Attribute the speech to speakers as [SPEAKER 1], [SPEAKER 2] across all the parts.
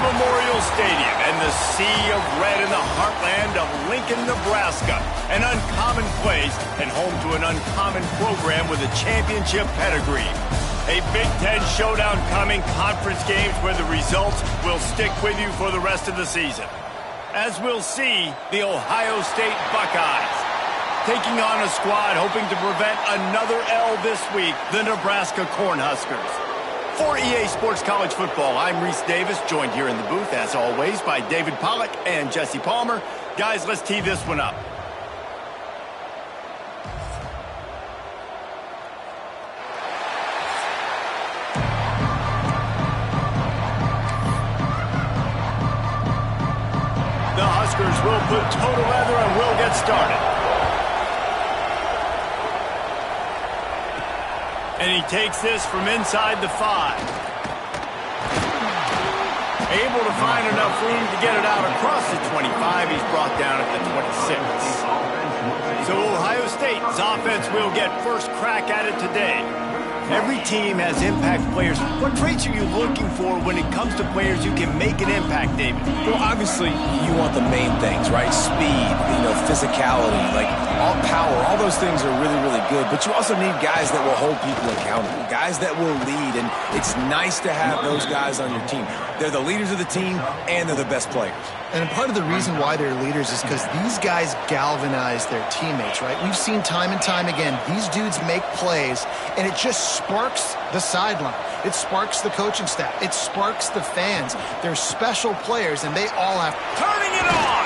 [SPEAKER 1] Memorial Stadium and the sea of red in the heartland of Lincoln, Nebraska. An uncommon place and home to an uncommon program with a championship pedigree. A Big Ten showdown coming, conference games where the results will stick with you for the rest of the season. As we'll see, the Ohio State Buckeyes taking on a squad hoping to prevent another L this week, the Nebraska Cornhuskers. For EA Sports College Football, I'm Reese Davis, joined here in the booth, as always, by David Pollack and Jesse Palmer. Guys, let's tee this one up. The Huskers will put total leather and will get started. And he takes this from inside the 5. Able to find enough room to get it out across the 25. He's brought down at the 26. So Ohio State's offense will get first crack at it today. Every team has impact players. What traits are you looking for when it comes to players who can make an impact, David?
[SPEAKER 2] Well, obviously, you want the main things, right? Speed, physicality, like all power. All those things are really, really good. But you also need guys that will hold people accountable, guys that will lead. And it's nice to have those guys on your team. They're the leaders of the team, and they're the best players.
[SPEAKER 3] And part of the reason why they're leaders is because these guys galvanize their teammates, right? We've seen time and time again, these dudes make plays, and it just sparks the sideline. It sparks the coaching staff. It sparks the fans. They're special players, and they all have...
[SPEAKER 1] Turning it on!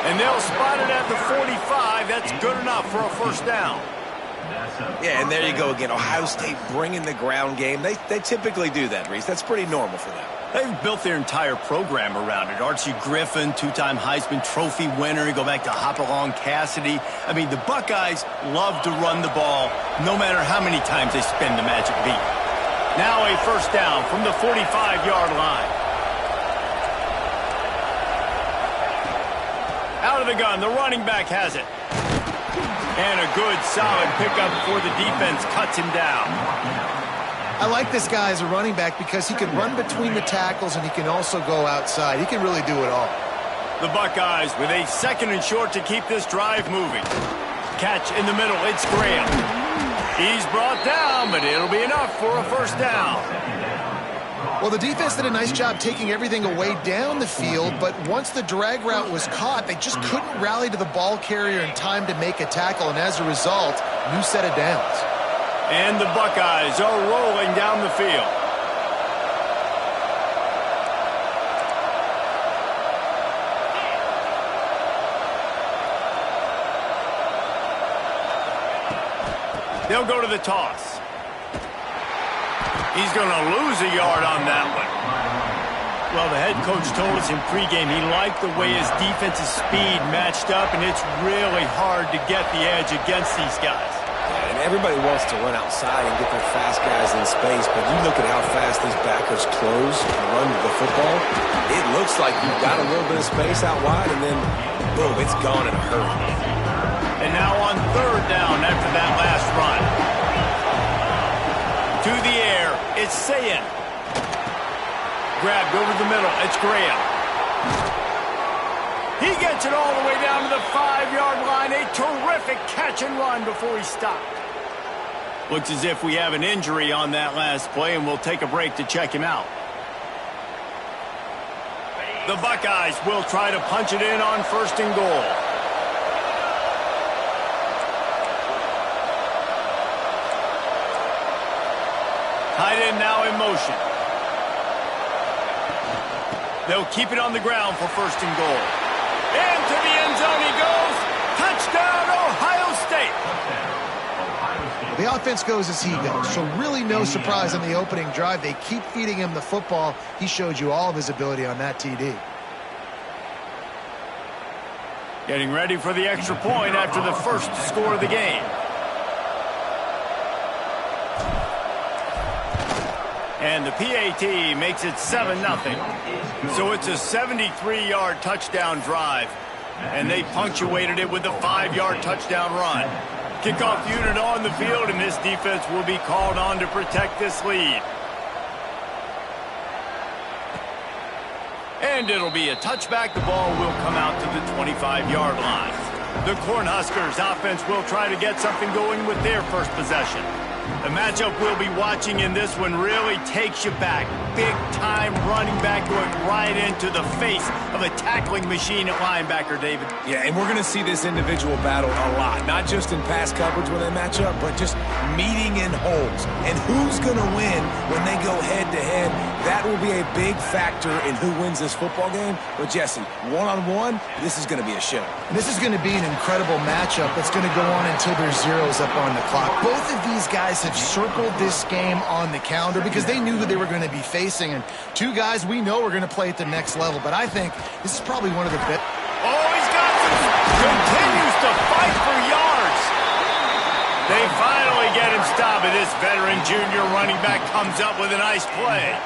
[SPEAKER 1] And they'll spot it at the 45. That's good enough for a first down.
[SPEAKER 2] Yeah, and there you go again. Ohio State bringing the ground game. They typically do that, Reese. That's pretty normal for them.
[SPEAKER 1] They've built their entire program around it. Archie Griffin, two-time Heisman Trophy winner. You go back to Hopalong Cassidy. I mean, the Buckeyes love to run the ball no matter how many times they spin the magic beat. Now a first down from the 45-yard line. Out of the gun, the running back has it. And a good, solid pickup before the defense cuts him down.
[SPEAKER 3] I like this guy as a running back because he can run between the tackles and he can also go outside. He can really do it all.
[SPEAKER 1] The Buckeyes with a second and short to keep this drive moving. Catch in the middle, it's Graham. He's brought down, but it'll be enough for a first down.
[SPEAKER 3] Well, the defense did a nice job taking everything away down the field, but once the drag route was caught, they just couldn't rally to the ball carrier in time to make a tackle, and as a result, new set of downs.
[SPEAKER 1] And the Buckeyes are rolling down the field. They'll go to the toss. He's going to lose a yard on that one. Well, the head coach told us in pregame he liked the way his defense's speed matched up, and it's really hard to get the edge against these guys.
[SPEAKER 2] Yeah, and everybody wants to run outside and get their fast guys in space, but you look at how fast these backers close and run to the football. It looks like you've got a little bit of space out wide, and then, boom, it's gone in a hurry.
[SPEAKER 1] And now on third down after that last run. To the air, it's Sayin. Grabbed over the middle, it's Graham. He gets it all the way down to the 5-yard line. A terrific catch and run before he stopped. Looks as if we have an injury on that last play, and we'll take a break to check him out. The Buckeyes will try to punch it in on first and goal. Tight end now in motion. They'll keep it on the ground for first and goal. And to the end zone he goes. Touchdown, Ohio State.
[SPEAKER 3] The offense goes as he goes, so really no surprise on the opening drive. They keep feeding him the football. He showed you all of his ability on that TD.
[SPEAKER 1] Getting ready for the extra point after the first score of the game. And the PAT makes it 7-0. So it's a 73-yard touchdown drive. And they punctuated it with a 5-yard touchdown run. Kickoff unit on the field, and this defense will be called on to protect this lead. And it'll be a touchback. The ball will come out to the 25-yard line. The Cornhuskers offense will try to get something going with their first possession. The matchup we'll be watching in this one really takes you back. Big-time running back going right into the face of a tackling machine at linebacker, David.
[SPEAKER 2] Yeah, and we're going to see this individual battle a lot. Not just in pass coverage when they match up, but just meeting in holes. And who's going to win when they go head-to-head? That will be a big factor in who wins this football game. But, Jesse, one-on-one, this is going to be a show.
[SPEAKER 3] This is going to be an incredible matchup that's going to go on until there's zeros up on the clock. Both of these guys have circled this game on the calendar because they knew who they were going to be facing. And two guys we know are going to play at the next level. But I think this is probably one of the best.
[SPEAKER 1] Oh, he's got some. Continues to fight for yards. They finally get him stopped. And this veteran junior running back comes up with a nice play.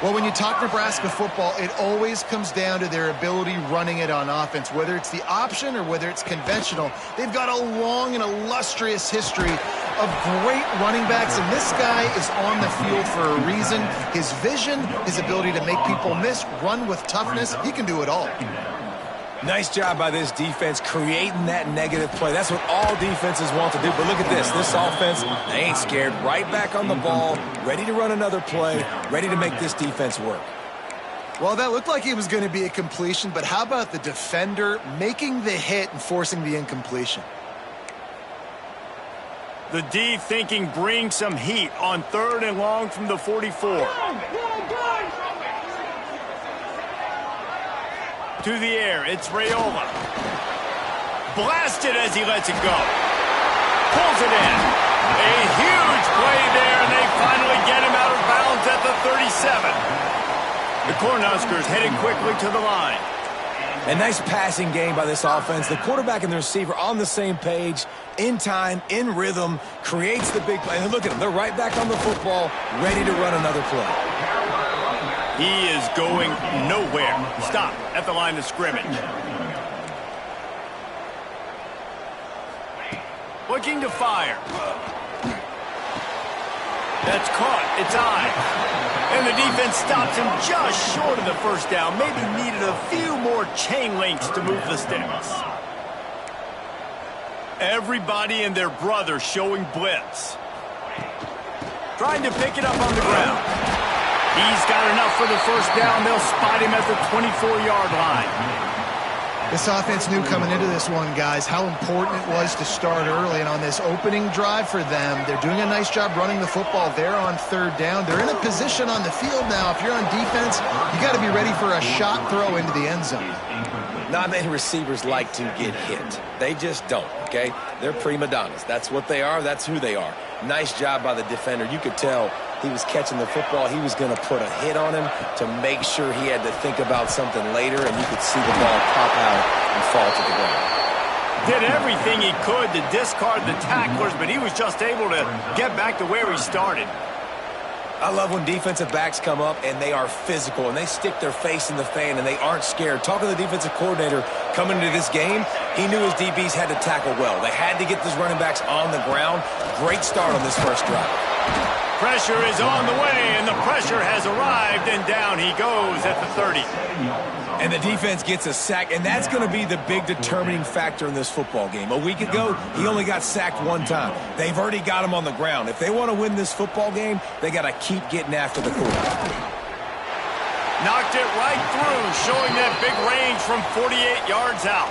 [SPEAKER 3] Well, when you talk Nebraska football, it always comes down to their ability running it on offense. Whether it's the option or whether it's conventional, they've got a long and illustrious history of great running backs, and this guy is on the field for a reason. His vision, his ability to make people miss, run with toughness, he can do it all.
[SPEAKER 2] Nice job by this defense creating that negative play. That's what all defenses want to do. But look at this. This offense, they ain't scared. Right back on the ball, ready to run another play, ready to make this defense work.
[SPEAKER 3] Well, that looked like it was going to be a completion, but how about the defender making the hit and forcing the incompletion?
[SPEAKER 1] The D thinking bring some heat on 3rd and long from the 44. To the air, it's Raiola. Blasted as he lets it go. Pulls it in. A huge play there, and they finally get him out of bounds at the 37. The Cornhuskers heading quickly to the line.
[SPEAKER 2] A nice passing game by this offense. The quarterback and the receiver on the same page, in time, in rhythm, creates the big play. And look at them. They're right back on the football, ready to run another play.
[SPEAKER 1] He is going nowhere. Stop at the line of scrimmage. Looking to fire. That's caught. It's high. And the defense stops him just short of the first down. Maybe needed a few more chain links to move the sticks. Everybody and their brother showing blitz. Trying to pick it up on the ground. He's got enough for the first down. They'll spot him at the 24-yard line.
[SPEAKER 3] This offense knew coming into this one, guys, how important it was to start early. And on this opening drive for them, they're doing a nice job running the football. They're on 3rd down. They're in a position on the field now. If you're on defense, you got to be ready for a shot throw into the end zone.
[SPEAKER 2] Not many receivers like to get hit. They just don't, okay? They're prima donnas. That's what they are. That's who they are. Nice job by the defender. You could tell he was catching the football. He was going to put a hit on him to make sure he had to think about something later, and you could see the ball pop out and fall to the ground.
[SPEAKER 1] Did everything he could to discard the tacklers, but he was just able to get back to where he started.
[SPEAKER 2] I love when defensive backs come up and they are physical and they stick their face in the fan and they aren't scared. Talking to the defensive coordinator coming into this game, he knew his DBs had to tackle well. They had to get these running backs on the ground. Great start on this first drive.
[SPEAKER 1] Pressure is on the way, and the pressure has arrived, and down he goes at the 30.
[SPEAKER 2] And the defense gets a sack, and that's going to be the big determining factor in this football game. A week ago, he only got sacked one time. They've already got him on the ground. If they want to win this football game, they got to keep getting after the quarterback.
[SPEAKER 1] Knocked it right through, showing that big range from 48 yards out.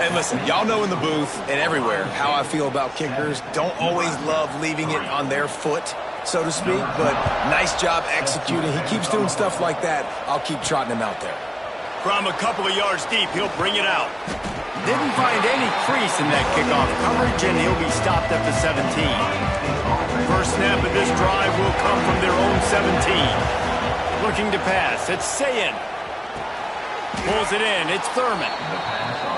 [SPEAKER 2] And listen, y'all know in the booth and everywhere how I feel about kickers. Don't always love leaving it on their foot, so to speak, but nice job executing. He keeps doing stuff like that. I'll keep trotting him out there.
[SPEAKER 1] From a couple of yards deep, he'll bring it out. Didn't find any crease in that kickoff coverage, and he'll be stopped at the 17. First snap of this drive will come from their own 17. Looking to pass, it's Sayin. Pulls it in, it's Thurman.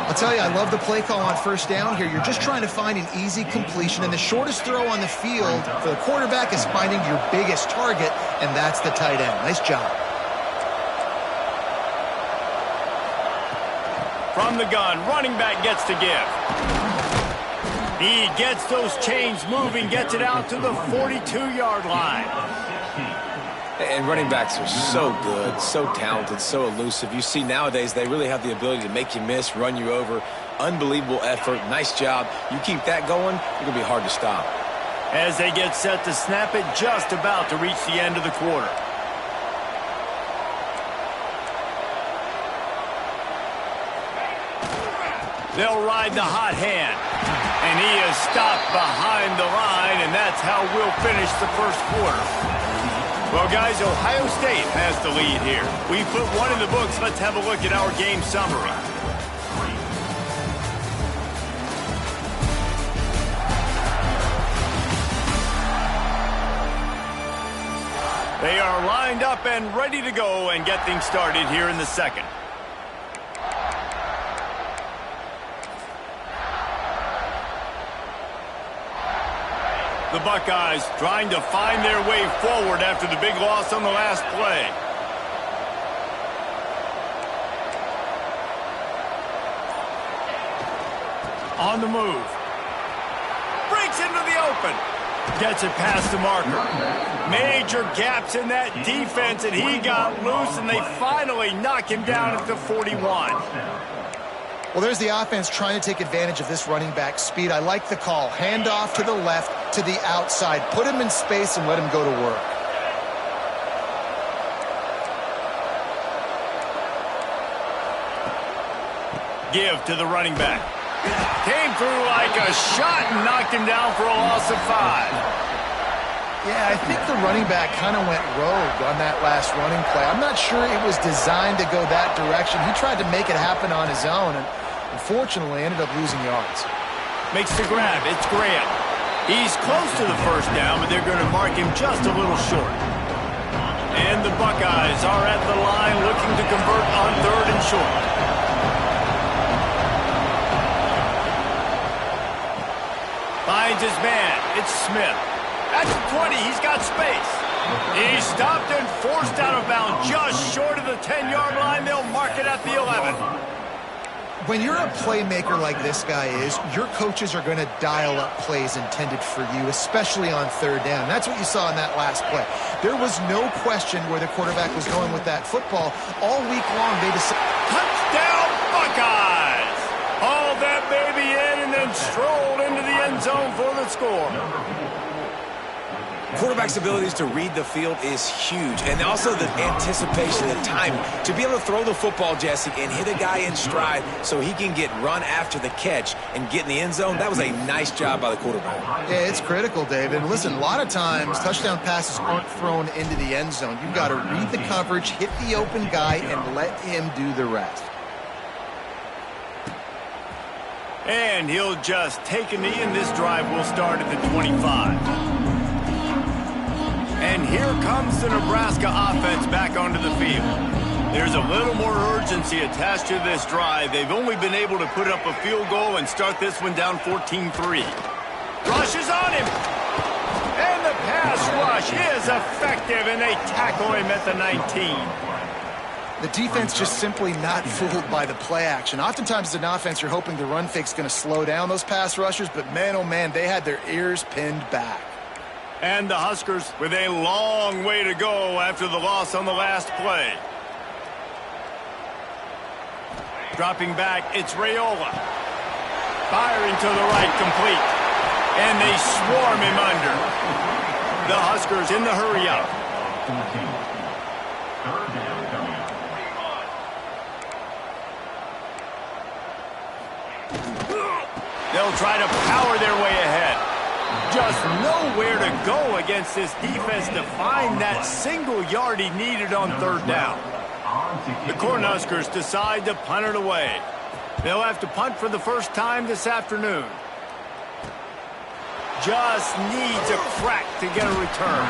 [SPEAKER 3] I'll tell you, I love the play call on first down here. You're just trying to find an easy completion, and the shortest throw on the field for the quarterback is finding your biggest target, and that's the tight end. Nice job.
[SPEAKER 1] From the gun, running back gets to give. He gets those chains moving, gets it out to the 42-yard line.
[SPEAKER 2] And running backs are so good, so talented, so elusive. You see nowadays they really have the ability to make you miss, run you over. Unbelievable effort. Nice job. You keep that going, it's going to be hard to stop.
[SPEAKER 1] As they get set to snap it, just about to reach the end of the quarter. They'll ride the hot hand. And he is stopped behind the line, and that's how we'll finish the first quarter. Well, guys, Ohio State has the lead here. We put one in the books. Let's have a look at our game summary. They are lined up and ready to go and get things started here in the second. The Buckeyes trying to find their way forward after the big loss on the last play. On the move. Breaks into the open. Gets it past the marker. Major gaps in that defense, and he got loose, and they finally knock him down at the 41.
[SPEAKER 3] Well, there's the offense trying to take advantage of this running back speed. I like the call. Hand off to the left, to the outside. Put him in space and let him go to work.
[SPEAKER 1] Give to the running back. Came through like a shot and knocked him down for a loss of 5.
[SPEAKER 3] Yeah, I think the running back kind of went rogue on that last running play. I'm not sure it was designed to go that direction. He tried to make it happen on his own, and unfortunately ended up losing yards.
[SPEAKER 1] Makes the grab. It's Graham. He's close to the first down, but they're going to mark him just a little short. And the Buckeyes are at the line looking to convert on 3rd and short. Finds his man. It's Smith. At the 20, he's got space. He's stopped and forced out of bounds just short of the 10-yard line. They'll mark it at the 11.
[SPEAKER 3] When you're a playmaker like this guy is, your coaches are going to dial up plays intended for you, especially on 3rd down. That's what you saw in that last play. There was no question where the quarterback was going with that football. All week long, they decided.
[SPEAKER 1] Touchdown, Buckeyes! Hauled that baby in and then strolled into the end zone for the score.
[SPEAKER 2] Quarterback's abilities to read the field is huge, and also the anticipation, the timing. To be able to throw the football, Jesse, and hit a guy in stride so he can get run after the catch and get in the end zone, that was a nice job by the quarterback.
[SPEAKER 3] Yeah, it's critical, David. And listen, a lot of times touchdown passes aren't thrown into the end zone. You've got to read the coverage, hit the open guy, and let him do the rest.
[SPEAKER 1] And he'll just take a knee, and this drive will start at the 25. And here comes the Nebraska offense back onto the field. There's a little more urgency attached to this drive. They've only been able to put up a field goal and start this one down 14-3. Rushes on him. And the pass rush is effective, and they tackle him at the 19.
[SPEAKER 3] The defense just simply not fooled by the play action. Oftentimes as an offense, you're hoping the run fake's going to slow down those pass rushers, but man, oh man, they had their ears pinned back.
[SPEAKER 1] And the Huskers with a long way to go after the loss on the last play. Dropping back, it's Raiola. Firing to the right, complete. And they swarm him under. The Huskers in the hurry up. They'll try to power their way ahead. Just nowhere to go against this defense to find that single yard he needed on 3rd down. The Cornhuskers decide to punt it away. They'll have to punt for the first time this afternoon. Just needs a crack to get a return.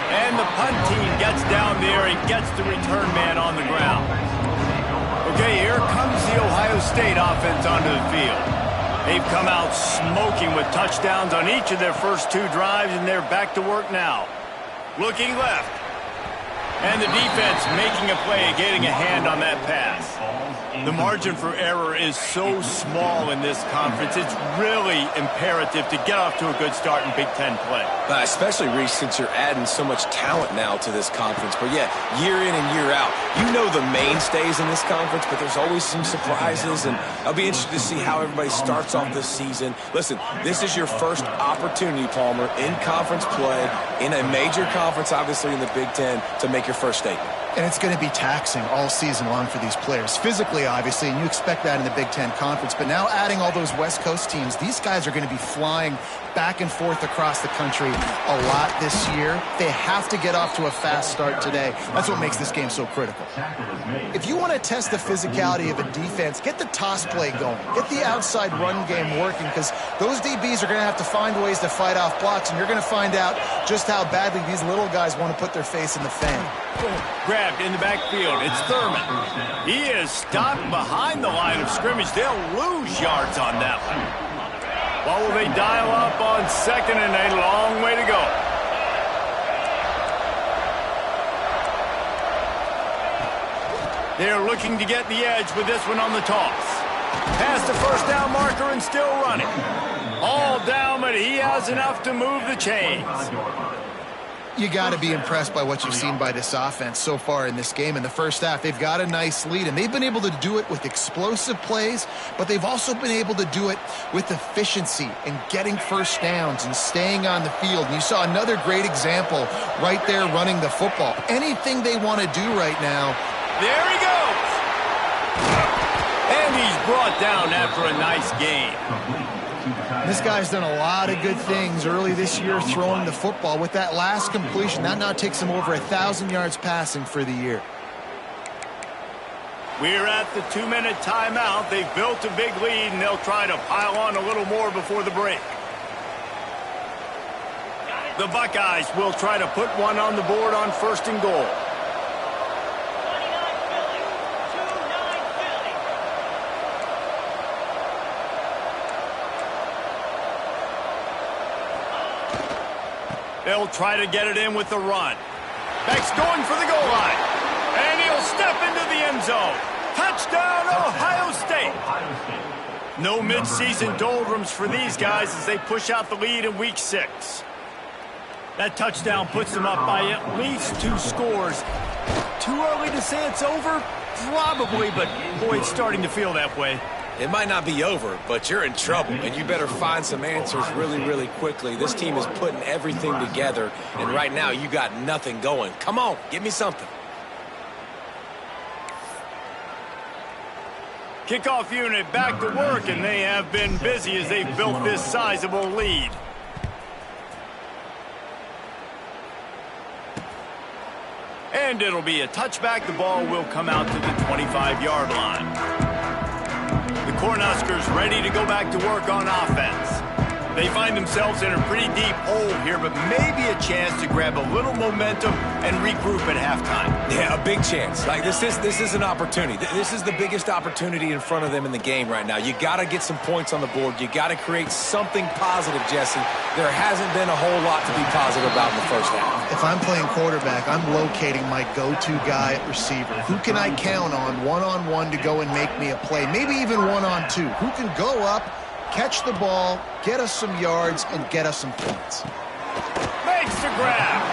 [SPEAKER 1] And the punt team gets down there and gets the return man on the ground. Okay, here comes the Ohio State offense onto the field. They've come out smoking with touchdowns on each of their first 2 drives, and they're back to work now. Looking left. And the defense making a play, getting a hand on that pass. The margin for error is so small in this conference. It's really imperative to get off to a good start in Big Ten play.
[SPEAKER 2] Especially, Reese, since you're adding so much talent now to this conference. But, yeah, year in and year out, you know the mainstays in this conference, but there's always some surprises. And I'll be interested to see how everybody starts off this season. Listen, this is your first opportunity, Palmer, in conference play, in a major conference, obviously in the Big Ten, to make your first statement.
[SPEAKER 3] And it's going to be taxing all season long for these players. Physically, obviously, and you expect that in the Big Ten Conference. But now adding all those West Coast teams, these guys are going to be flying back and forth across the country a lot this year. They have to get off to a fast start today. That's what makes this game so critical. If you want to test the physicality of a defense, get the toss play going. Get the outside run game working, because those DBs are going to have to find ways to fight off blocks, and you're going to find out just how badly these little guys want to put their face in the fan.
[SPEAKER 1] Grabbed in the backfield. It's Thurman. He is stopped behind the line of scrimmage. They'll lose yards on that one. Well, will they dial up on second and a long way to go? They're looking to get the edge with this one on the toss. Past the first down marker and still running. All down, but he has enough to move the chains.
[SPEAKER 3] You got to be impressed by what you've seen by this offense so far in this game. In the first half, they've got a nice lead, and they've been able to do it with explosive plays, but they've also been able to do it with efficiency and getting first downs and staying on the field. And you saw another great example right there running the football. Anything they want to do right now.
[SPEAKER 1] There he goes. And he's brought down after a nice game.
[SPEAKER 3] This guy's done a lot of good things early this year throwing the football. With that last completion, that now takes him over 1,000 yards passing for the year.
[SPEAKER 1] We're at the 2-minute timeout. They've built a big lead, and they'll try to pile on a little more before the break. The Buckeyes will try to put one on the board on first and goal. They'll try to get it in with the run. Beck's going for the goal line. And he'll step into the end zone. Touchdown, Ohio State. No midseason doldrums for these guys as they push out the lead in Week 6. That touchdown puts them up by at least 2 scores. Too early to say it's over? Probably, but boy, it's starting to feel that way.
[SPEAKER 2] It might not be over, but you're in trouble, and you better find some answers really, really quickly. This team is putting everything together, and right now you got nothing going. Come on, give me something.
[SPEAKER 1] Kickoff unit back to work, and they have been busy as they've built this sizable lead. And it'll be a touchback. The ball will come out to the 25-yard line. The Cornhuskers ready to go back to work on offense. They find themselves in a pretty deep hole here, but maybe a chance to grab a little momentum and regroup at halftime.
[SPEAKER 2] Yeah, a big chance. Like this is an opportunity. This is the biggest opportunity in front of them in the game right now. You got to get some points on the board. You got to create something positive, Jesse. There hasn't been a whole lot to be positive about in the first half.
[SPEAKER 3] If I'm playing quarterback, I'm locating my go-to guy at receiver. Who can I count on one-on-one to go and make me a play? Maybe even one-on-two. Who can go up, catch the ball, get us some yards, and get us some points?
[SPEAKER 1] Makes the grab.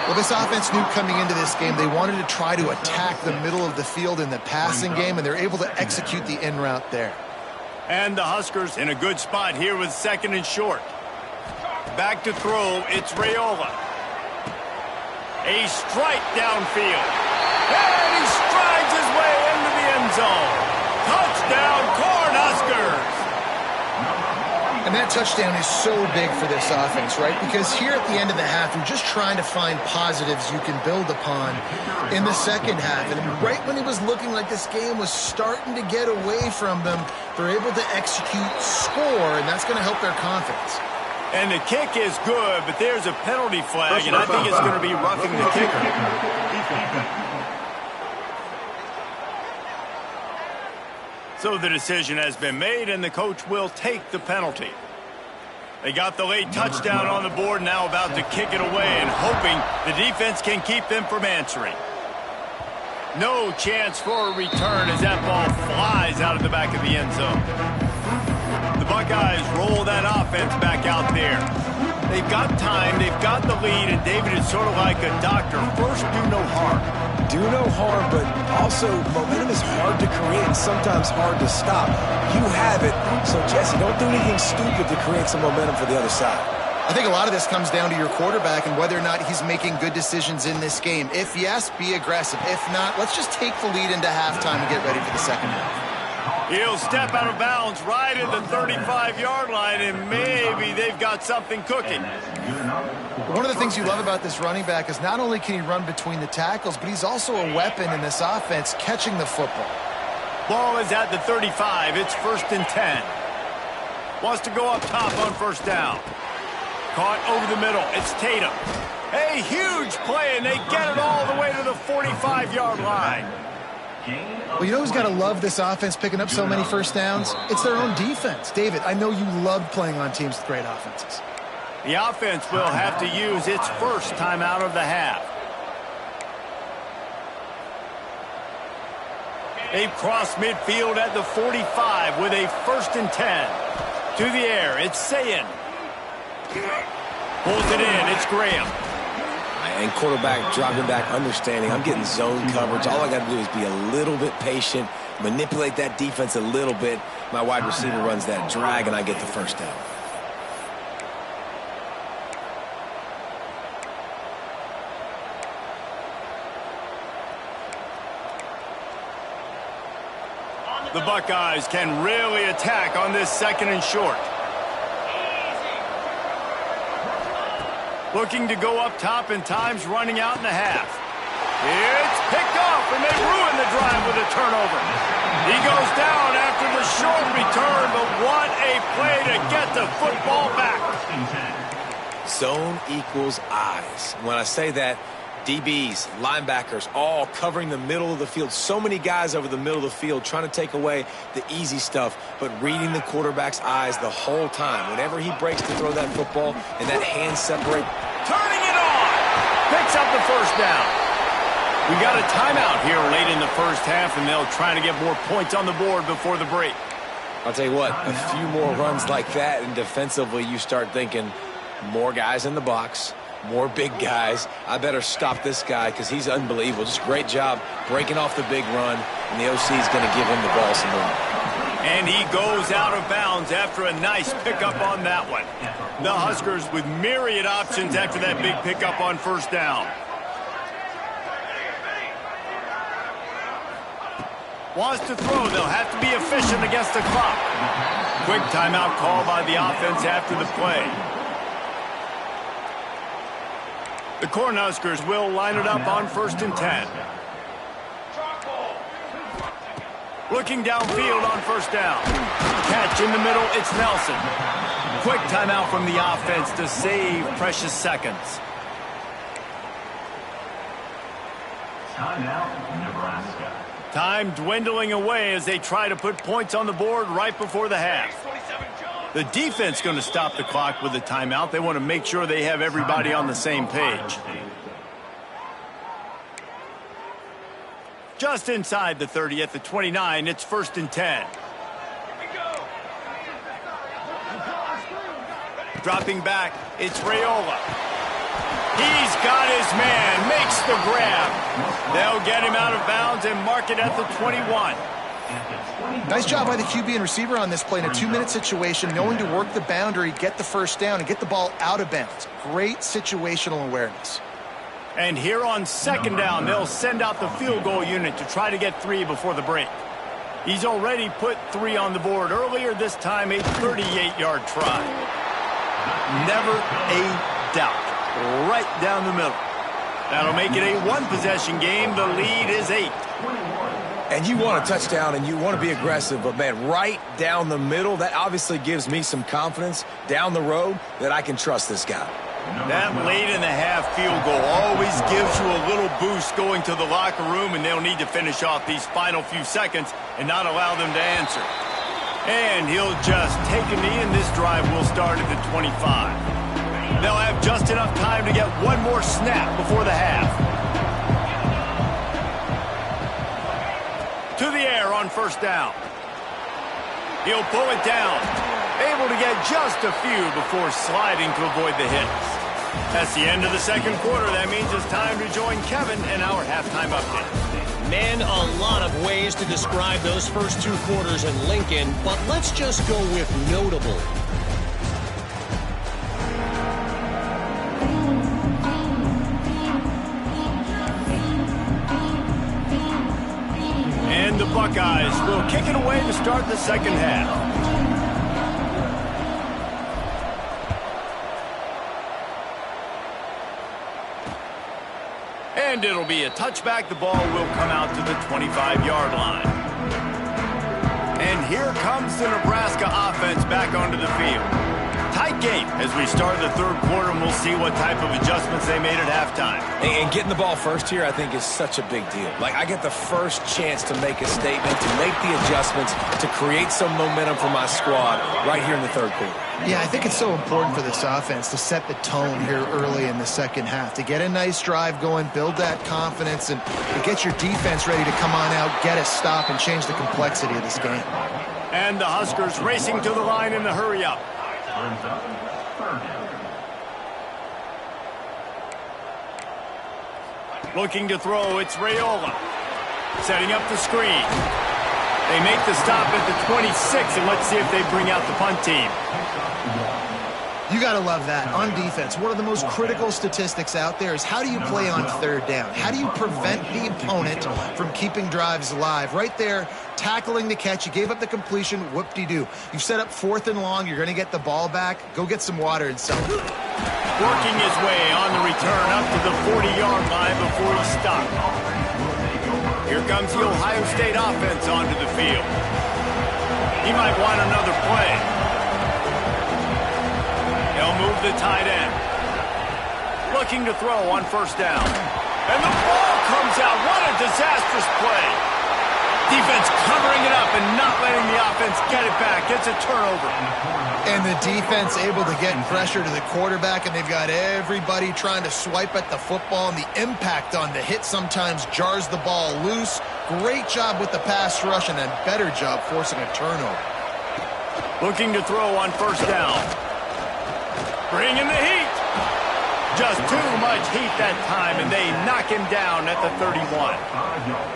[SPEAKER 3] Well, this offense knew coming into this game they wanted to try to attack the middle of the field in the passing game, and they're able to execute the in route there.
[SPEAKER 1] And the Huskers in a good spot here with second and short. Back to throw, it's Raiola. A strike downfield. And he strides his way into the end zone. Touchdown, Cornhuskers!
[SPEAKER 3] And that touchdown is so big for this offense, right? Because here at the end of the half, you're just trying to find positives you can build upon in the second half. And right when it was looking like this game was starting to get away from them, they're able to execute, score, and that's going to help their confidence.
[SPEAKER 1] And the kick is good, but there's a penalty flag, and I think it's going to be roughing the kicker. So the decision has been made, and the coach will take the penalty. They got the late touchdown on the board, now about to kick it away and hoping the defense can keep them from answering. No chance for a return as that ball flies out of the back of the end zone. The Buckeyes roll that offense back out there. They've got time, they've got the lead, and David is sort of like a doctor. First, do no harm.
[SPEAKER 2] Do no harm, but also momentum is hard to create and sometimes hard to stop. You have it, so Jesse, don't do anything stupid to create some momentum for the other side.
[SPEAKER 3] I think a lot of this comes down to your quarterback and whether or not he's making good decisions in this game. If yes, be aggressive. If not, let's just take the lead into halftime and get ready for the second half.
[SPEAKER 1] He'll step out of bounds right at the 35-yard line, and maybe they've got something cooking.
[SPEAKER 3] One of the things you love about this running back is not only can he run between the tackles, but he's also a weapon in this offense catching the football.
[SPEAKER 1] Ball is at the 35. It's 1st and 10. Wants to go up top on first down. Caught over the middle. It's Tatum. A huge play, and they get it all the way to the 45-yard line.
[SPEAKER 3] Well, you know who's got to love this offense picking up so many first downs? It's their own defense. David, I know you loved playing on teams with great offenses.
[SPEAKER 1] The offense will have to use its first timeout of the half. They've crossed midfield at the 45 with a 1st and 10. To the air, it's Sayin. Pulls it in, it's Graham.
[SPEAKER 2] And quarterback dropping back, understanding I'm getting zone coverage. All I got to do is be a little bit patient, manipulate that defense a little bit. My wide receiver runs that drag, and I get the first down.
[SPEAKER 1] The Buckeyes can really attack on this 2nd and short. Looking to go up top, and time's running out in the half. It's picked off, and they ruin the drive with a turnover. He goes down after the short return, but what a play to get the football back.
[SPEAKER 2] Zone equals eyes. When I say that, DBs, linebackers, all covering the middle of the field. So many guys over the middle of the field trying to take away the easy stuff, but reading the quarterback's eyes the whole time. Whenever he breaks to throw that football and that hand separate.
[SPEAKER 1] Turning it on. Picks up the first down. We got a timeout here late in the first half, and they'll try to get more points on the board before the break.
[SPEAKER 2] I'll tell you what, a few more runs like that, and defensively you start thinking more guys in the box. More big guys. I better stop this guy because he's unbelievable. Just great job breaking off the big run, and the OC is going to give him the ball some more.
[SPEAKER 1] And he goes out of bounds after a nice pickup on that one. The Huskers with myriad options after that big pickup on first down. Wants to throw. They'll have to be efficient against the clock. Quick timeout call by the offense after the play. The Cornhuskers will line it up on 1st and 10. Looking downfield on first down. Catch in the middle, it's Nelson. Quick timeout from the offense to save precious seconds.
[SPEAKER 4] Timeout, Nebraska.
[SPEAKER 1] Time dwindling away as they try to put points on the board right before the half. The defense going to stop the clock with a timeout. They want to make sure they have everybody on the same page. Just inside the 30 at the 29, it's 1st and 10. Dropping back, it's Raiola. He's got his man, makes the grab. They'll get him out of bounds and mark it at the 21.
[SPEAKER 3] Nice job by the QB and receiver on this play in a 2-minute situation, knowing to work the boundary, get the first down, and get the ball out of bounds. Great situational awareness.
[SPEAKER 1] And here on 2nd down, they'll send out the field goal unit to try to get 3 before the break. He's already put 3 on the board earlier, this time a 38-yard try. Never a doubt. Right down the middle. That'll make it a 1-possession game. The lead is 8.
[SPEAKER 2] And you want a touchdown and you want to be aggressive, but man, right down the middle, that obviously gives me some confidence down the road that I can trust this guy.
[SPEAKER 1] That late in the half field goal always gives you a little boost going to the locker room, and they'll need to finish off these final few seconds and not allow them to answer. And he'll just take a knee, and this drive will start at the 25. They'll have just enough time to get one more snap before the half. To the air on first down. He'll pull it down. Able to get just a few before sliding to avoid the hits. That's the end of the second quarter. That means it's time to join Kevin in our halftime update.
[SPEAKER 4] Man, a lot of ways to describe those first two quarters in Lincoln, but let's just go with notable.
[SPEAKER 1] And the Buckeyes will kick it away to start the second half. And it'll be a touchback. The ball will come out to the 25-yard line. And here comes the Nebraska offense back onto the field. Tight game as we start the third quarter, and we'll see what type of adjustments they made at halftime.
[SPEAKER 2] And getting the ball first here, I think, is such a big deal. Like, I get the first chance to make a statement, to make the adjustments, to create some momentum for my squad right here in the third quarter.
[SPEAKER 3] Yeah, I think it's so important for this offense to set the tone here early in the second half, to get a nice drive going, build that confidence, and get your defense ready to come on out, get a stop, and change the complexity of this game.
[SPEAKER 1] And the Huskers racing to the line in the hurry-up. Looking to throw, it's Raiola. Setting up the screen. They make the stop at the 26, and let's see if they bring out the punt team.
[SPEAKER 3] You got to love that. On defense, one of the most critical statistics out there is how do you play on third down? How do you prevent the opponent from keeping drives alive? Right there, tackling the catch. You gave up the completion. Whoop-de-doo. You've set up fourth and long. You're going to get the ball back. Go get some water and sell it.
[SPEAKER 1] Working his way on the return up to the 40-yard line before he stopped. Here comes the Ohio State offense onto the field. He might want another play. They'll move the tight end. Looking to throw on first down. And the ball comes out. What a disastrous play. Defense covering it up and not letting the offense get it back. Gets a turnover.
[SPEAKER 3] And the defense able to get pressure to the quarterback, and they've got everybody trying to swipe at the football, and the impact on the hit sometimes jars the ball loose. Great job with the pass rush, and a better job forcing a turnover.
[SPEAKER 1] Looking to throw on first down. Bringing the heat. Just too much heat that time, and they knock him down at the 31.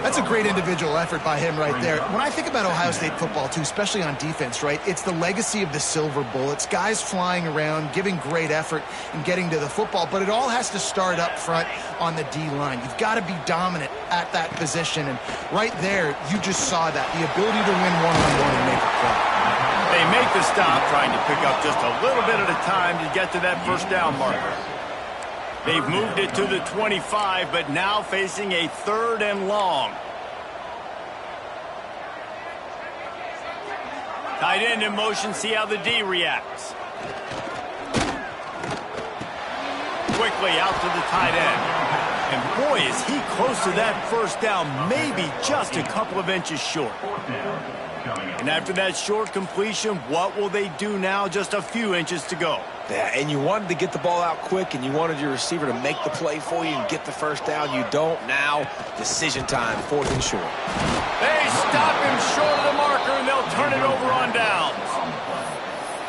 [SPEAKER 3] That's a great individual effort by him right there. When I think about Ohio State football, too, especially on defense, right, it's the legacy of the silver bullets, guys flying around, giving great effort and getting to the football, but it all has to start up front on the D-line. You've got to be dominant at that position, and right there, you just saw that, the ability to win one-on-one and make a play.
[SPEAKER 1] They make the stop, trying to pick up just a little bit at a time to get to that first down marker. They've moved it to the 25, but now facing a third and long. Tight end in motion, see how the D reacts. Quickly out to the tight end. And boy, is he close to that first down, maybe just a couple of inches short. And after that short completion, what will they do now? Just a few inches to go.
[SPEAKER 2] Yeah, and you wanted to get the ball out quick, and you wanted your receiver to make the play for you and get the first down. You don't now. Decision time, fourth and short.
[SPEAKER 1] They stop him short of the marker, and they'll turn it over on downs.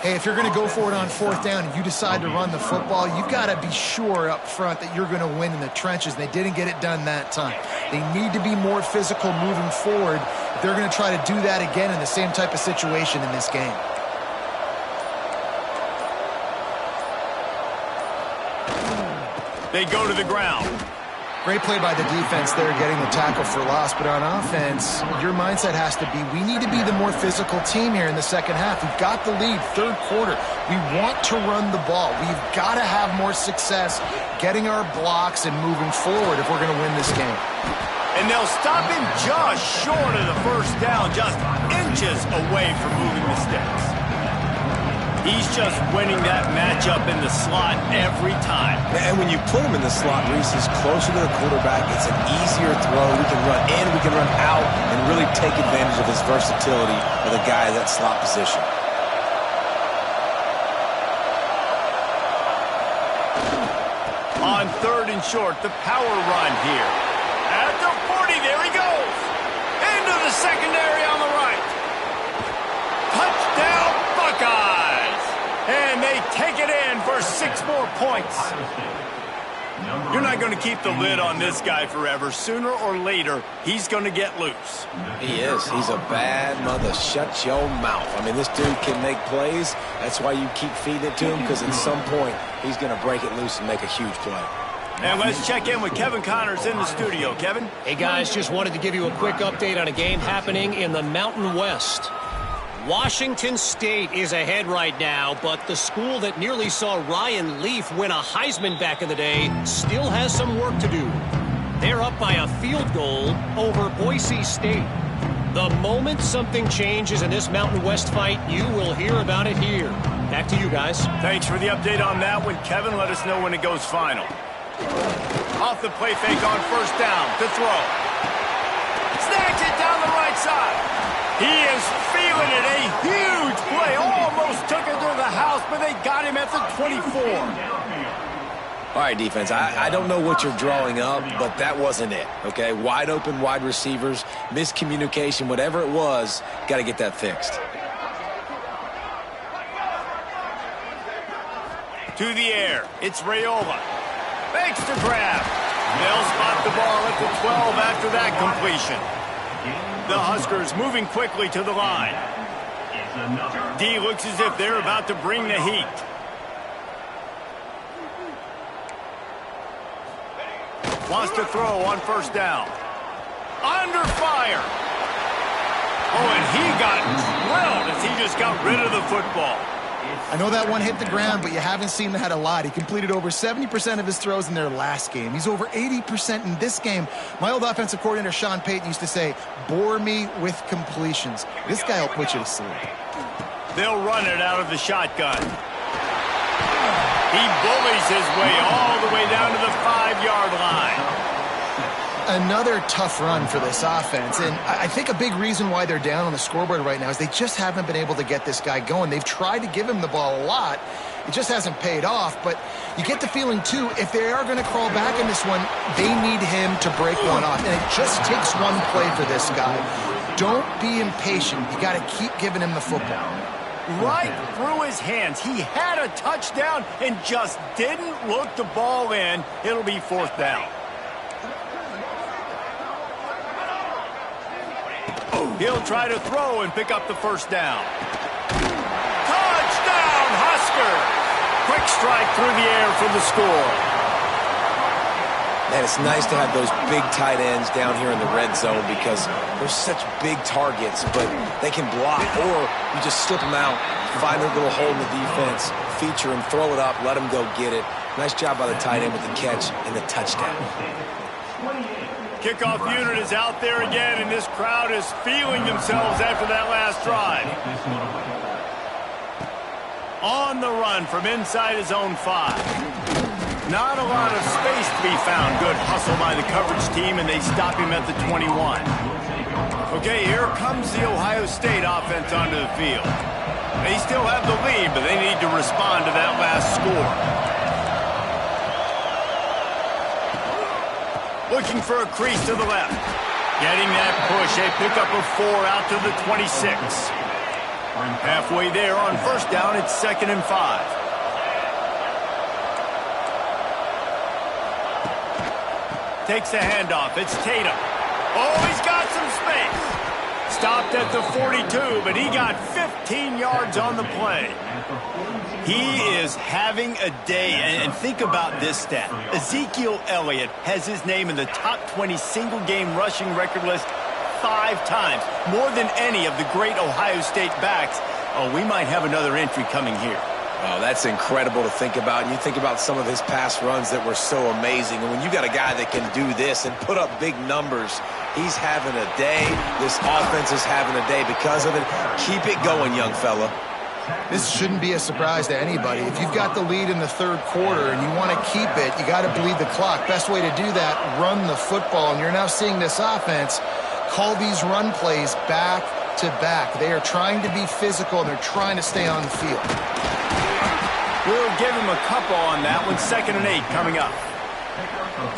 [SPEAKER 3] Hey, if you're going to go for it on fourth down and you decide to run the football, you've got to be sure up front that you're going to win in the trenches. They didn't get it done that time. They need to be more physical moving forward. They're going to try to do that again in the same type of situation in this game.
[SPEAKER 1] They go to the ground.
[SPEAKER 3] Great play by the defense there, getting the tackle for loss. But on offense, your mindset has to be, we need to be the more physical team here in the second half. We've got the lead, third quarter. We want to run the ball. We've got to have more success getting our blocks and moving forward if we're going to win this game.
[SPEAKER 1] And they'll stop him just short of the first down, just inches away from moving the sticks. He's just winning that matchup in the slot every time.
[SPEAKER 2] And when you put him in the slot, Reese is closer to the quarterback. It's an easier throw. We can run in, we can run out. and really take advantage of his versatility with a guy in that slot position.
[SPEAKER 1] On 3rd and short, the power run here. At the 40, there he goes. Into the secondary on the right. Touchdown, Buckeyes. And they take it in for 6 more points. You're not going to keep the lid on this guy forever. Sooner or later, he's going to get loose.
[SPEAKER 2] He is. He's a bad mother. Shut your mouth. I mean, this dude can make plays. That's why you keep feeding it to him, because at some point, he's going to break it loose and make a huge play.
[SPEAKER 1] And let's check in with Kevin Connors in the studio. Kevin?
[SPEAKER 4] Hey, guys, just wanted to give you a quick update on a game happening in the Mountain West. Washington State is ahead right now, but the school that nearly saw Ryan Leaf win a Heisman back in the day still has some work to do. They're up by a field goal over Boise State. The moment something changes in this Mountain West fight, you will hear about it here. Back to you guys.
[SPEAKER 1] Thanks for the update on that one, Kevin. Let us know when it goes final. Off the play fake on 1st down to throw. Snacks it down the right side. He is feeling it. A huge play. Almost took it to the house, but they got him at the 24.
[SPEAKER 2] All right, defense, I don't know what you're drawing up, but that wasn't it, okay? Wide open wide receivers, miscommunication, whatever it was, got to get that fixed.
[SPEAKER 1] To the air. It's Raiola. Makes the grab. They'll spot the ball at the 12 after that completion. The Huskers moving quickly to the line. D looks as if they're about to bring the heat. Wants to throw on 1st down. Under fire. Oh, and he got drilled as he just got rid of the football.
[SPEAKER 3] I know that one hit the ground, but you haven't seen that a lot. He completed over 70% of his throws in their last game. He's over 80% in this game. My old offensive coordinator, Sean Payton, used to say, bore me with completions. This guy will put you to sleep.
[SPEAKER 1] They'll run it out of the shotgun. He bullies his way all the way down to the 5-yard line.
[SPEAKER 3] Another tough run for this offense, and I think a big reason why they're down on the scoreboard right now is they just haven't been able to get this guy going. They've tried to give him the ball a lot. It just hasn't paid off, but you get the feeling, too, if they are going to crawl back in this one, they need him to break one off, and it just takes one play for this guy. Don't be impatient. You got to keep giving him the football.
[SPEAKER 1] Right through his hands. He had a touchdown and just didn't look the ball in. It'll be 4th down. He'll try to throw and pick up the 1st down. Touchdown, Huskers! Quick strike through the air for the score.
[SPEAKER 2] Man, it's nice to have those big tight ends down here in the red zone because they're such big targets, but they can block, or you just slip them out, find a little hole in the defense, feature him, throw it up, let him go get it. Nice job by the tight end with the catch and the touchdown.
[SPEAKER 1] Kickoff unit is out there again, and this crowd is feeling themselves after that last drive. On the run from inside his own 5. Not a lot of space to be found. Good hustle by the coverage team, and they stop him at the 21. Okay, here comes the Ohio State offense onto the field. They still have the lead, but they need to respond to that last score. Looking for a crease to the left. Getting that push. A pickup of 4 out to the 26. Halfway there on 1st down. It's 2nd and 5. Takes the handoff. It's Tatum. Oh, he's got some space. Stopped at the 42, but he got 15 yards on the play. He is having a day, and think about this stat. Ezekiel Elliott has his name in the top 20 single-game rushing record list 5 times, more than any of the great Ohio State backs. Oh, we might have another entry coming here.
[SPEAKER 2] Oh, that's incredible to think about. And you think about some of his past runs that were so amazing. And when you got a guy that can do this and put up big numbers, he's having a day. This offense is having a day because of it. Keep it going, young fella.
[SPEAKER 3] This shouldn't be a surprise to anybody. If you've got the lead in the 3rd quarter and you want to keep it, you got to bleed the clock. Best way to do that, run the football. And you're now seeing this offense call these run plays back to back. They are trying to be physical. They're trying to stay on the field.
[SPEAKER 1] We'll give him a couple on that one. 2nd and 8 coming up.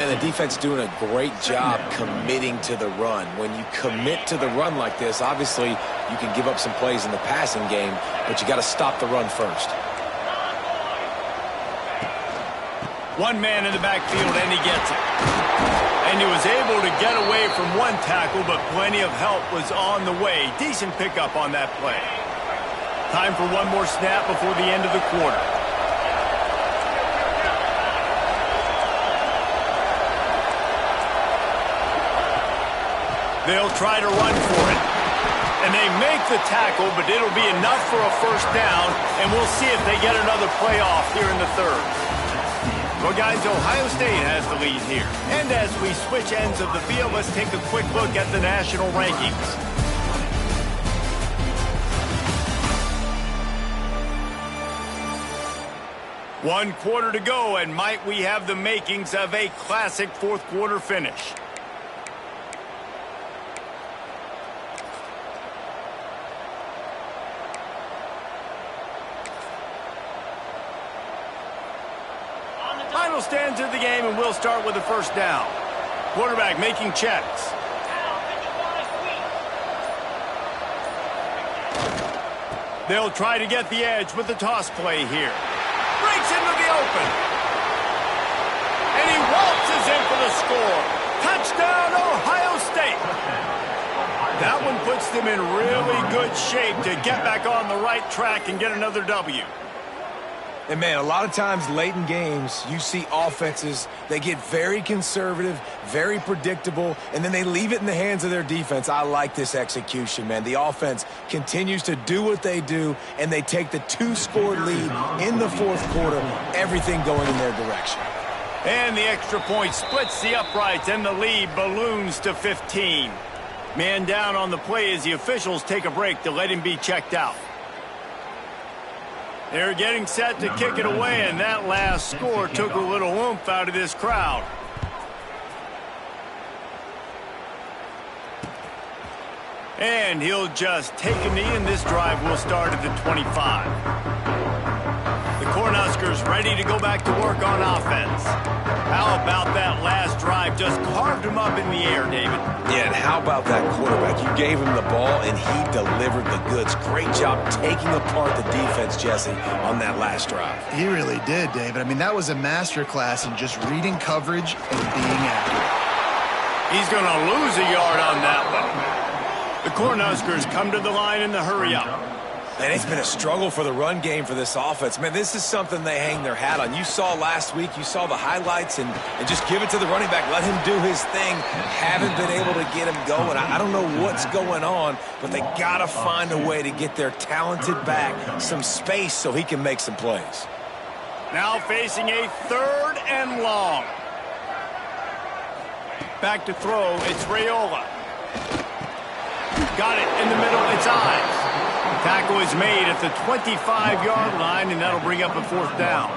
[SPEAKER 2] And the defense doing a great job committing to the run. When you commit to the run like this, obviously you can give up some plays in the passing game, but you got to stop the run first.
[SPEAKER 1] One man in the backfield, and he gets it. And he was able to get away from one tackle, but plenty of help was on the way. Decent pickup on that play. Time for one more snap before the end of the quarter. They'll try to run for it. And they make the tackle, but it'll be enough for a first down, and we'll see if they get another playoff here in the 3rd. Well, guys, Ohio State has the lead here. And as we switch ends of the field, let's take a quick look at the national rankings. One quarter to go, and might we have the makings of a classic 4th quarter finish. Final stands of the game, and we'll start with the first down. Quarterback making checks. They'll try to get the edge with the toss play here. Breaks into the open. And he waltzes in for the score. Touchdown, Ohio State. That one puts them in really good shape to get back on the right track and get another W.
[SPEAKER 2] And, man, a lot of times late in games, you see offenses, they get very conservative, very predictable, and then they leave it in the hands of their defense. I like this execution, man. The offense continues to do what they do, and they take the 2-score lead in the 4th quarter, everything going in their direction.
[SPEAKER 1] And the extra point splits the uprights, and the lead balloons to 15. Man down on the play as the officials take a break to let him be checked out. They're getting set to kick it away, and that last score took a little oomph out of this crowd. And he'll just take a knee, and this drive will start at the 25. The Cornhuskers ready to go back to work on offense. How about that last drive? Just carved him up in the air, David.
[SPEAKER 2] Yeah, and how about that quarterback? You gave him the ball, and he delivered the goods. Great job taking apart the defense, Jesse, on that last drive.
[SPEAKER 3] He really did, David. I mean, that was a masterclass in just reading coverage and being accurate.
[SPEAKER 1] He's going to lose a yard on that one. The Cornhuskers come to the line in the hurry-up.
[SPEAKER 2] And it's been a struggle for the run game for this offense. Man, this is something they hang their hat on. You saw last week, you saw the highlights, and just give it to the running back. Let him do his thing. Haven't been able to get him going. I don't know what's going on, but they got to find a way to get their talented back some space so he can make some plays.
[SPEAKER 1] Now facing a 3rd and long. Back to throw, it's Raiola. Got it in the middle, it's Ives. Tackle is made at the 25-yard line, and that'll bring up a 4th down.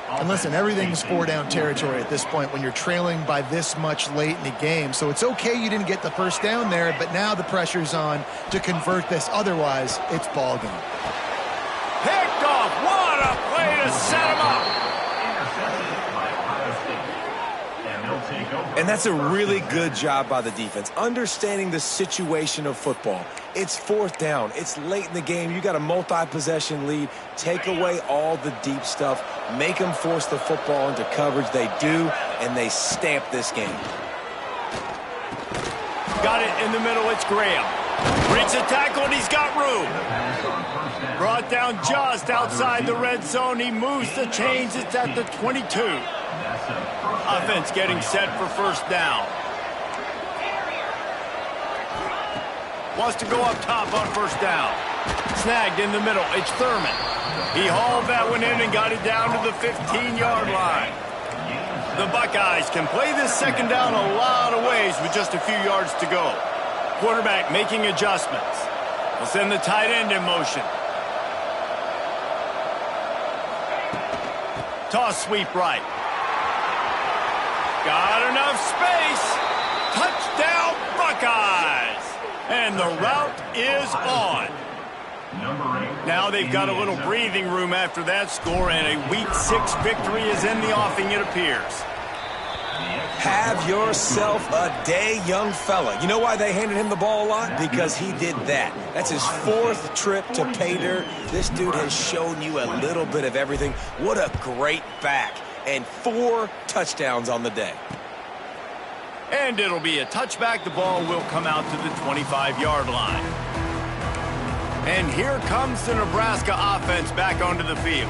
[SPEAKER 3] And listen, everything's 4-down territory at this point when you're trailing by this much late in the game. So it's okay you didn't get the first down there, but now the pressure's on to convert this. Otherwise, it's ball game.
[SPEAKER 1] Picked off. What a play to set him up.
[SPEAKER 2] And that's a really good job by the defense, understanding the situation of football. It's 4th down. It's late in the game. You got a multi-possession lead. Take away all the deep stuff. Make them force the football into coverage. They do, and they stamp this game.
[SPEAKER 1] Got it in the middle. It's Graham. Breaks a tackle, and he's got room. Brought down just outside the red zone. He moves the chains. It's at the 22. Offense getting set for first down. Wants to go up top on first down. Snagged in the middle. It's Thurman. He hauled that one in and got it down to the 15-yard line. The Buckeyes can play this second down a lot of ways with just a few yards to go. Quarterback making adjustments. We'll send the tight end in motion. Toss sweep right. Got enough space. Touchdown, Buckeyes! And the route is on. Now they've got a little breathing room after that score, and a Week 6 victory is in the offing, it appears.
[SPEAKER 2] Have yourself a day, young fella. You know why they handed him the ball a lot? Because he did that. That's his 4th trip to pay dirt. This dude has shown you a little bit of everything. What a great back. And 4 touchdowns on the day.
[SPEAKER 1] And it'll be a touchback. The ball will come out to the 25-yard line. And here comes the Nebraska offense back onto the field.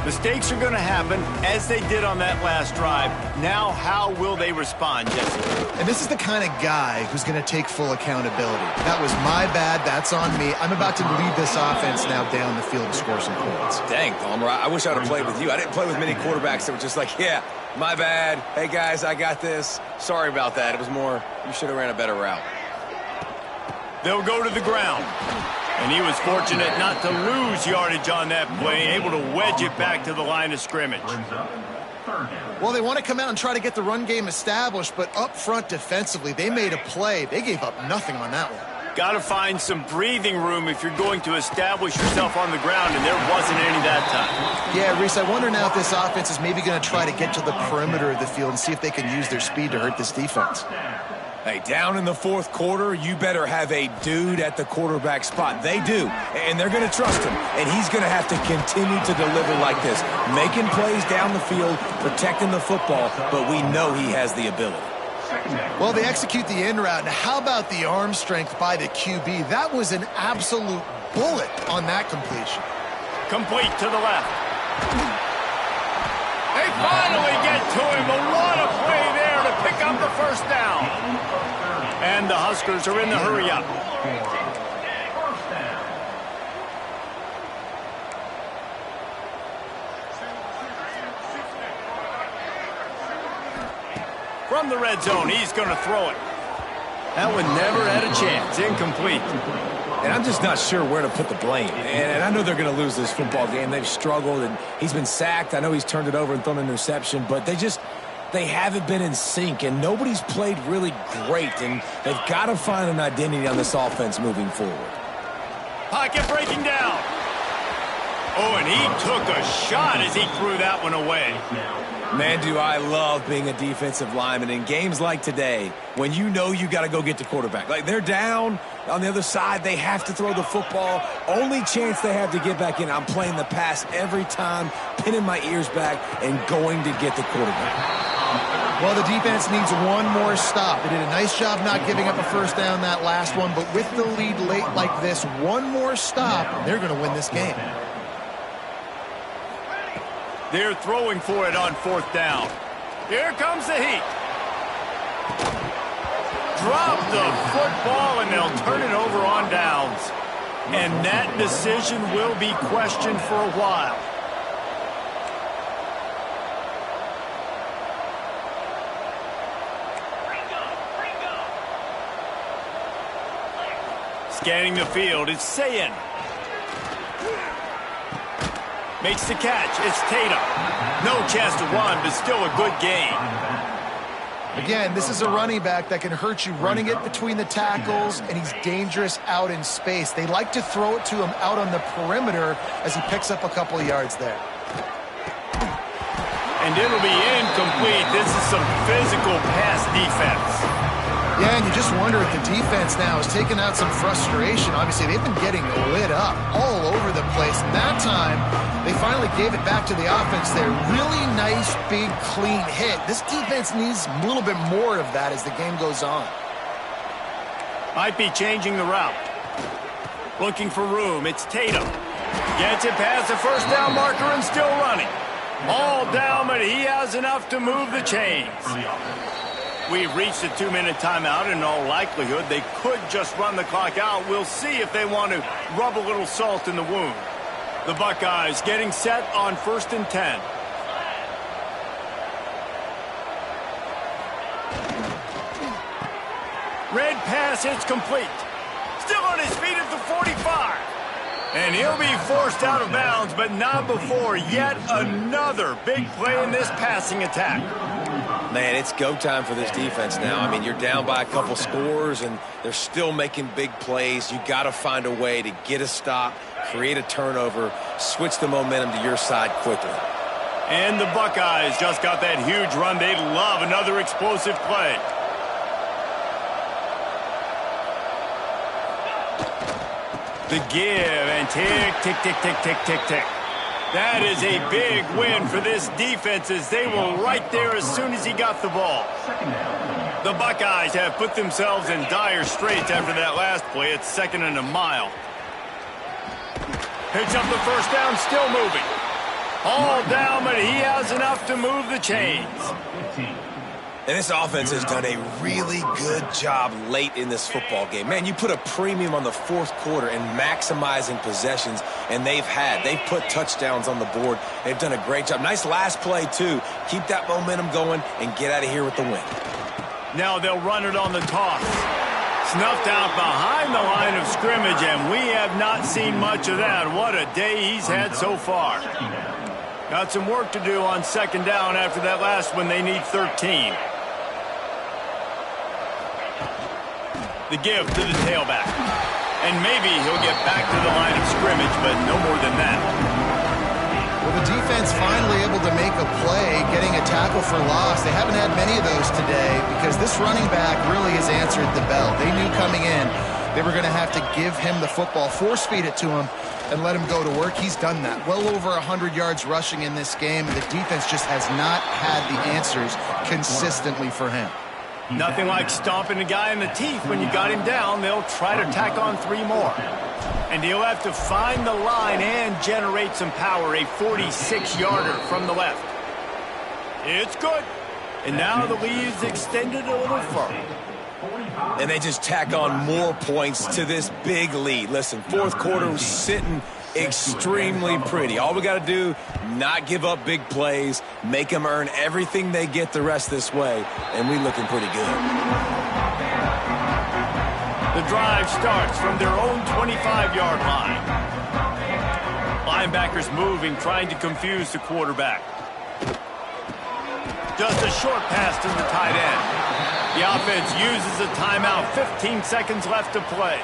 [SPEAKER 1] Mistakes are going to happen, as they did on that last drive. Now, how will they respond, Jesse?
[SPEAKER 3] And this is the kind of guy who's going to take full accountability. That was my bad. That's on me. I'm about to lead this offense now down the field to score some points.
[SPEAKER 2] Dang, Palmer, I wish I would have played with you. I didn't play with many quarterbacks that were just like, yeah, my bad. Hey, guys, I got this. Sorry about that. It was more, you should have ran a better route.
[SPEAKER 1] They'll go to the ground. And he was fortunate not to lose yardage on that play, able to wedge it back to the line of scrimmage.
[SPEAKER 3] Well, they want to come out and try to get the run game established, but up front defensively, they made a play. They gave up nothing on that one.
[SPEAKER 1] Got to find some breathing room if you're going to establish yourself on the ground, and there wasn't any that time.
[SPEAKER 3] Yeah, Reese, I wonder now if this offense is maybe going to try to get to the perimeter of the field and see if they can use their speed to hurt this defense.
[SPEAKER 2] Hey, down in the 4th quarter, you better have a dude at the quarterback spot. They do, and they're going to trust him. And he's going to have to continue to deliver like this, making plays down the field, protecting the football, but we know he has the ability.
[SPEAKER 3] Well, they execute the in route. Now, how about the arm strength by the QB? That was an absolute bullet on that completion.
[SPEAKER 1] Complete to the left. They finally get to him, but what a play there to pick up the first down. And the Huskers are in the hurry-up. From the red zone, he's going to throw it. That one never had a chance. Incomplete.
[SPEAKER 2] And I'm just not sure where to put the blame. And I know they're going to lose this football game. They've struggled, and he's been sacked. I know he's turned it over and thrown an interception, but they haven't been in sync, and nobody's played really great, and they've got to find an identity on this offense moving forward.
[SPEAKER 1] Pocket breaking down. Oh, and he took a shot as he threw that one away.
[SPEAKER 2] Man, do I love being a defensive lineman in games like today when you know you got to go get the quarterback. Like, they're down on the other side. They have to throw the football. Only chance they have to get back in. I'm playing the pass every time, pinning my ears back, and going to get the quarterback.
[SPEAKER 3] Well, the defense needs one more stop. They did a nice job not giving up a first down that last one, but with the lead late like this, one more stop, they're going to win this game.
[SPEAKER 1] They're throwing for it on 4th down. Here comes the heat. Drop the football, and they'll turn it over on downs. And that decision will be questioned for a while. Scanning the field, it's Sayin. Makes the catch, it's Tatum. No chance to run, but still a good gain.
[SPEAKER 3] Again, this is a running back that can hurt you running it between the tackles, and he's dangerous out in space. They like to throw it to him out on the perimeter as he picks up a couple of yards there.
[SPEAKER 1] And it'll be incomplete. This is some physical pass defense.
[SPEAKER 3] Yeah, and you just wonder if the defense now is taking out some frustration. Obviously, they've been getting lit up all over the place. And that time, they finally gave it back to the offense there. Really nice, big, clean hit. This defense needs a little bit more of that as the game goes on.
[SPEAKER 1] Might be changing the route. Looking for room. It's Tatum. Gets it past the first down marker and still running. All down, but he has enough to move the chains. We've reached a 2-minute timeout. In all likelihood, they could just run the clock out. We'll see if they want to rub a little salt in the wound. The Buckeyes getting set on 1st and 10. Red pass, it's complete. Still on his feet at the 45. And he'll be forced out of bounds, but not before yet another big play in this passing attack.
[SPEAKER 2] Man, it's go time for this defense now. I mean, you're down by a couple scores, and they're still making big plays. You got to find a way to get a stop, create a turnover, switch the momentum to your side quickly.
[SPEAKER 1] And the Buckeyes just got that huge run. They love another explosive play. The give and tick, tick, tick, tick, tick, tick, tick. That is a big win for this defense as they were right there as soon as he got the ball. The Buckeyes have put themselves in dire straits after that last play. It's 2nd and a mile. Picks up the first down, still moving. All down, but he has enough to move the chains.
[SPEAKER 2] And this offense has done a really good job late in this football game. Man, you put a premium on the fourth quarter and maximizing possessions, and they've put touchdowns on the board. They've done a great job. Nice last play, too. Keep that momentum going and get out of here with the win.
[SPEAKER 1] Now they'll run it on the toss. Snuffed out behind the line of scrimmage, and we have not seen much of that. What a day he's had so far. Got some work to do on 2nd down after that last one. They need 13. The give to the tailback. And maybe he'll get back to the line of scrimmage, but no more than that.
[SPEAKER 3] Well, the defense finally able to make a play, getting a tackle for loss. They haven't had many of those today because this running back really has answered the bell. They knew coming in they were going to have to give him the football, force-feed it to him, and let him go to work. He's done that. Well over 100 yards rushing in this game. The defense just has not had the answers consistently for him.
[SPEAKER 1] Nothing like stomping a guy in the teeth when you got him down. They'll try to tack on 3 more. And he'll have to find the line and generate some power. A 46-yarder from the left. It's good. And now the lead's extended a little further.
[SPEAKER 2] And they just tack on more points to this big lead. Listen, fourth quarter was sitting extremely pretty. All we got to do, not give up big plays, make them earn everything they get the rest this way, and we looking pretty good.
[SPEAKER 1] The drive starts from their own 25-yard line. Linebackers moving, trying to confuse the quarterback. Just a short pass to the tight end. The offense uses a timeout. 15 seconds left to play.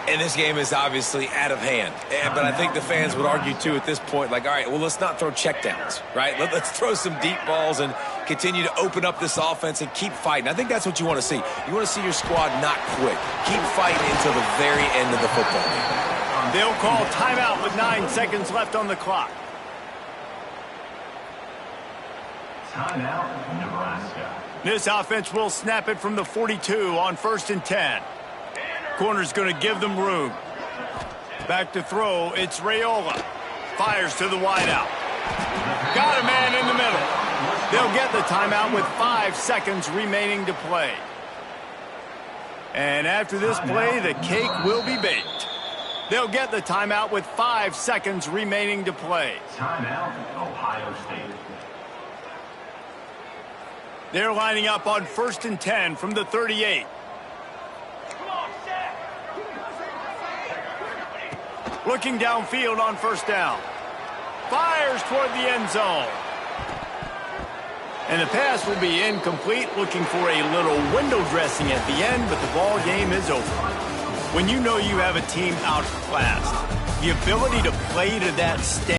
[SPEAKER 2] And this game is obviously out of hand. But I think the fans would argue, too, at this point, like, all right, well, let's not throw checkdowns, right? Let's throw some deep balls and continue to open up this offense and keep fighting. I think that's what you want to see. You want to see your squad not quit. Keep fighting until the very end of the football game.
[SPEAKER 1] They'll call timeout with 9 seconds left on the clock.
[SPEAKER 5] Timeout, Nebraska.
[SPEAKER 1] This offense will snap it from the 42 on 1st and 10. Corner's going to give them room. Back to throw, it's Raiola. Fires to the wideout. Got a man in the middle. They'll get the timeout with 5 seconds remaining to play. And after this play, the cake will be baked. They'll get the timeout with 5 seconds remaining to play.
[SPEAKER 5] Timeout, Ohio State.
[SPEAKER 1] They're lining up on 1st and 10 from the 38. Looking downfield on 1st down. Fires toward the end zone. And the pass will be incomplete, looking for a little window dressing at the end, but the ball game is over. When you know you have a team outclassed, the ability to play to that stage